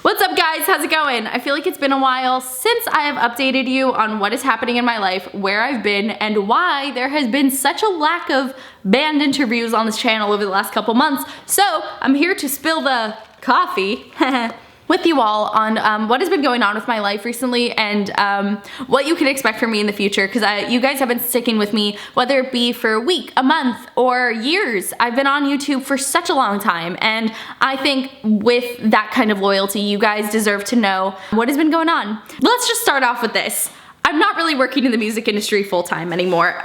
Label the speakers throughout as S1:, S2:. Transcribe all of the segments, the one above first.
S1: What's up guys, how's it going? I feel like it's been a while since I have updated you on what is happening in my life, where I've been, and why there has been such a lack of band interviews on this channel over the last couple months. So I'm here to spill the coffee with you all on what has been going on with my life recently and what you can expect from me in the future, because you guys have been sticking with me, whether it be for a week, a month, or years. I've been on YouTube for such a long time, and I think with that kind of loyalty, you guys deserve to know what has been going on. Let's just start off with this. I'm not really working in the music industry full-time anymore.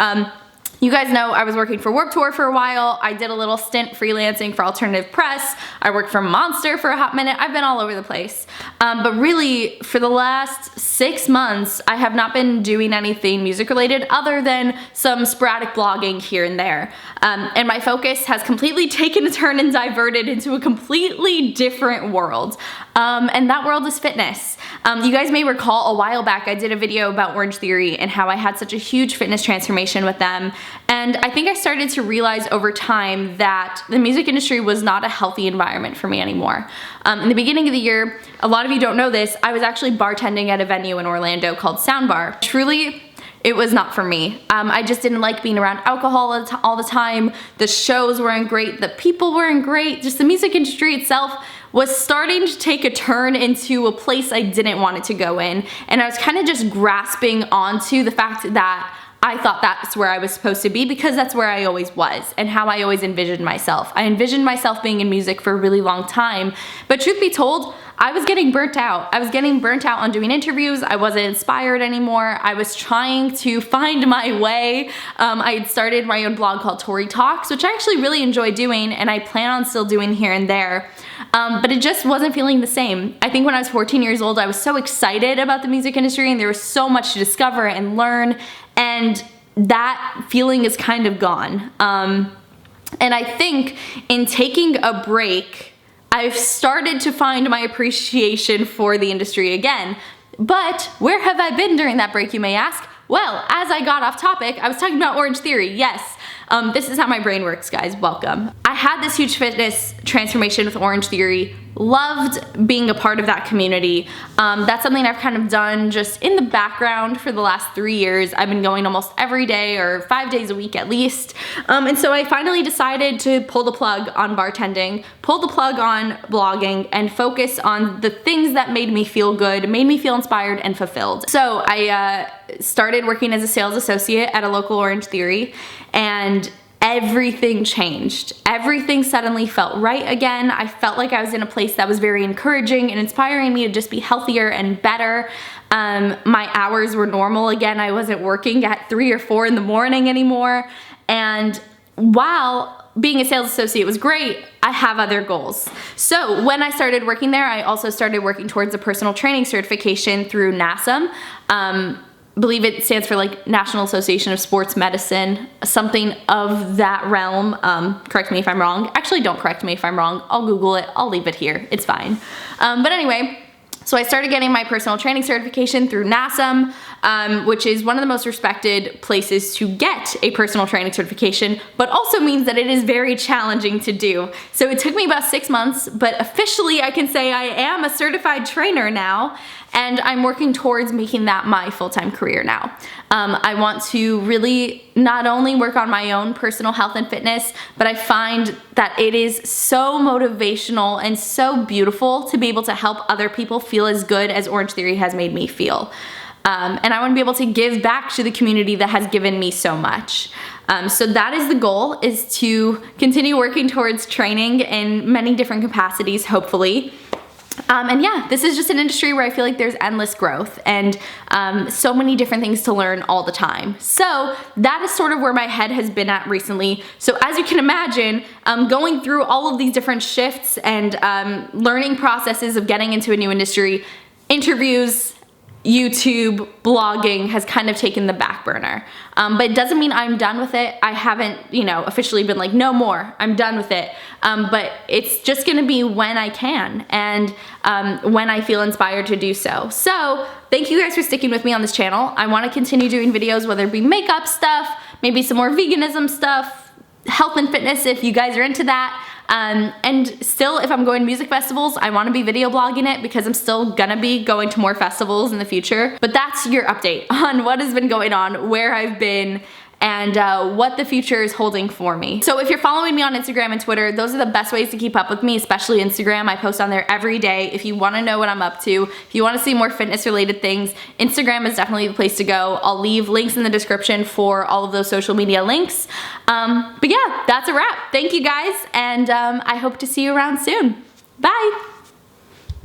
S1: You guys know I was working for Warped Tour for a while. I did a little stint freelancing for Alternative Press. I worked for Monster for a hot minute. I've been all over the place. But really, for the last 6 months, I have not been doing anything music related other than some sporadic blogging here and there. And my focus has completely taken a turn and diverted into a completely different world. And that world is fitness. You guys may recall a while back I did a video about Orange Theory and how I had such a huge fitness transformation with them. And I think I started to realize over time that the music industry was not a healthy environment for me anymore. In the beginning of the year, a lot of you don't know this, I was actually bartending at a venue in Orlando called Soundbar. Truly, it was not for me. I just didn't like being around alcohol all the time. The shows weren't great, the people weren't great, just the music industry itself was starting to take a turn into a place I didn't want it to go in. And I was kind of just grasping onto the fact that I thought that's where I was supposed to be because that's where I always was and how I always envisioned myself. I envisioned myself being in music for a really long time, but truth be told, I was getting burnt out. I was getting burnt out on doing interviews. I wasn't inspired anymore. I was trying to find my way. I had started my own blog called Tori Talks, which I actually really enjoy doing and I plan on still doing here and there. But it just wasn't feeling the same. I think when I was 14 years old, I was so excited about the music industry and there was so much to discover and learn, and that feeling is kind of gone. And I think in taking a break, I've started to find my appreciation for the industry again. But where have I been during that break, you may ask? Well, as I got off topic, I was talking about Orange Theory, yes. This is how my brain works, guys, welcome. I had this huge fitness transformation with Orange Theory, loved being a part of that community. That's something I've kind of done just in the background for the last 3 years. I've been going almost every day or 5 days a week at least. And so I finally decided to pull the plug on bartending, pull the plug on blogging, and focus on the things that made me feel good, made me feel inspired and fulfilled. So I started working as a sales associate at a local Orange Theory, and everything changed. Everything suddenly felt right again. I felt like I was in a place that was very encouraging and inspiring me to just be healthier and better. My hours were normal again. I wasn't working at 3 or 4 in the morning anymore. And while being a sales associate was great, I have other goals. So when I started working there, I also started working towards a personal training certification through NASM. Believe it stands for like National Association of Sports Medicine, something of that realm. Correct me if I'm wrong. Actually, don't correct me if I'm wrong. I'll Google it. I'll leave it here. It's fine. But anyway, so I started getting my personal training certification through NASM, which is one of the most respected places to get a personal training certification, but also means that it is very challenging to do. So it took me about 6 months, but officially I can say I am a certified trainer now, and I'm working towards making that my full-time career now. I want to really not only work on my own personal health and fitness, but I find that it is so motivational and so beautiful to be able to help other people feel as good as Orange Theory has made me feel. And I want to be able to give back to the community that has given me so much. So that is the goal, is to continue working towards training in many different capacities, hopefully. And yeah, this is just an industry where I feel like there's endless growth and so many different things to learn all the time. So that is sort of where my head has been at recently. So as you can imagine, going through all of these different shifts and learning processes of getting into a new industry, interviews, YouTube, blogging has kind of taken the back burner. But it doesn't mean I'm done with it. I haven't, officially been like, no more, I'm done with it. But it's just gonna be when I can and when I feel inspired to do so. So thank you guys for sticking with me on this channel. I wanna continue doing videos, whether it be makeup stuff, maybe some more veganism stuff, health and fitness if you guys are into that. And still, if I'm going to music festivals, I want to be video blogging it because I'm still gonna be going to more festivals in the future. But that's your update on what has been going on, where I've been, and what the future is holding for me. So if you're following me on Instagram and Twitter, those are the best ways to keep up with me, especially Instagram. I post on there every day. If you wanna know what I'm up to, if you wanna see more fitness related things, Instagram is definitely the place to go. I'll leave links in the description for all of those social media links. But yeah, that's a wrap. Thank you guys, and I hope to see you around soon. Bye.